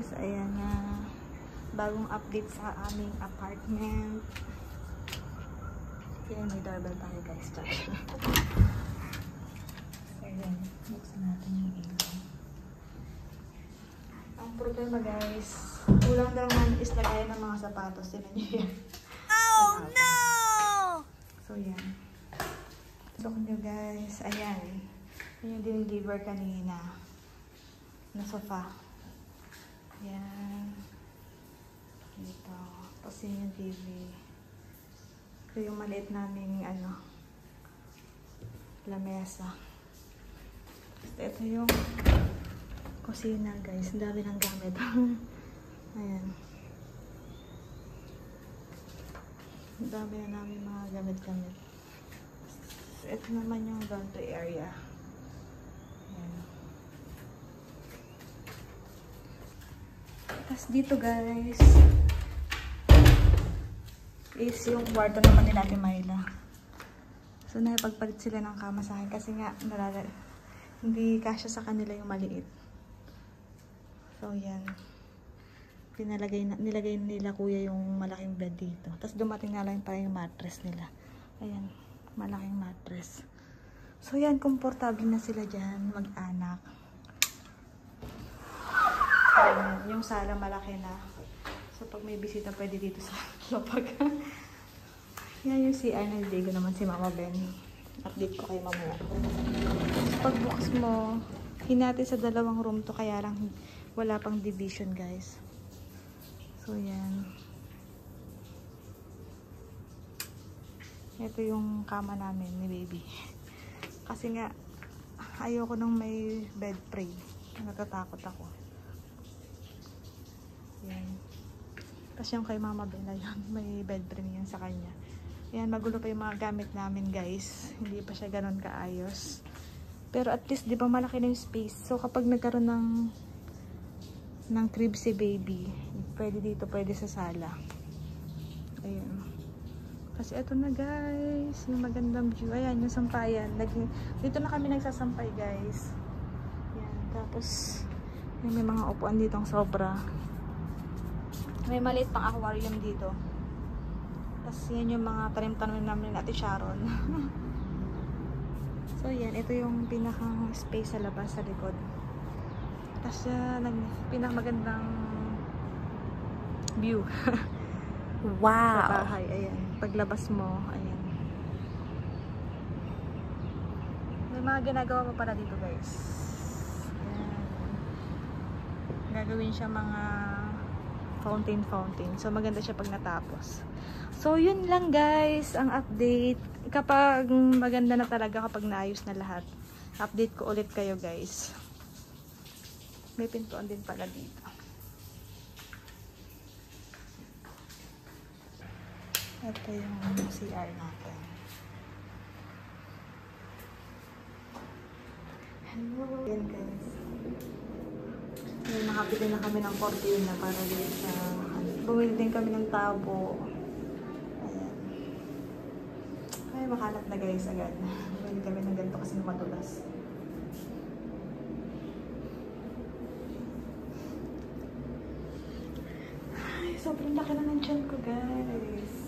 guys, ayan na. Bagong update sa aming apartment. Ayan, may doorbell tayo guys. So, ayan, buksan natin yung ilaw. Ang problema guys, kulang na naman is lagayan ng mga sapatos. Tinan nyo yan. Oh no! So yan. Look nyo guys, ayan. Ayan yung dinideliver kanina. Na sofa. Ayan. Dito. Tapos yun yung TV. Ito yung maliit naming lamesa. Ito yung kusina guys. Ang dami ng gamit. Ayan. Ang dami na namin mga gamit-gamit. Ito naman yung laundry area. Ayan. Tapos dito guys is yung kwarto naman ni Ate Myla. So nakipagpalit sila ng kama sa akin kasi nga hindi kasya sa kanila yung maliit. So yan. Nilagay nila kuya yung malaking bed dito. Tapos dumating na lang pa yung mattress nila. Ayan, malaking mattress. So yan, komportable na sila dyan mag-anak. Ayan, yung sala malaki na. So, pag may bisita, pwede dito sa lapag. Yan yung CR na hindi ko naman si Mama Ben. Update ko kay mamaya. So, pagbukas mo, hinati sa dalawang room to, kaya lang wala pang division, guys. So, yan. Ito yung kama namin ni baby. Kasi nga, ayoko nung may bed frame. Natatakot ako. Yan. Tapos yung kay Mama Bella yun, may bed frame yan sa kanya. Ayan, magulo pa yung mga gamit namin guys. Hindi pa siya ganun kaayos. Pero at least, di ba malaki na yung space. So kapag nagkaroon ng crib si baby, pwede dito, pwede sa sala. Ayan. Kasi eto na guys, yung magandang view. Ayan, yung sampayan. Dito na kami nagsasampay guys. Ayan, tapos may mga upuan ditong sobra. May maliit pang aquarium dito. Tapos yan yung mga tanim-tanim namin natin Sharon. So yan, ito yung pinakang space sa labas sa likod. Tapos pinakamagandang view. Wow! Sa bahay, ayan. Paglabas mo, ayan. May mga ginagawa pa pala dito guys. Ayan. Gagawin siya mga fountain. So maganda siya pag natapos. So yun lang guys ang update. Kapag maganda na talaga, kapag naayos na lahat, update ko ulit kayo guys. May pintuan din pala dito. Ito yung CR natin. Hello. Yan guys. Nakabili na kami ng cortina para dito sa bumili din kami ng tabo. Ayan. Ay, makalat na guys agad. Bumili kami ng ganito kasi madulas. Ay, sobrang laki na ng tiyan ko guys.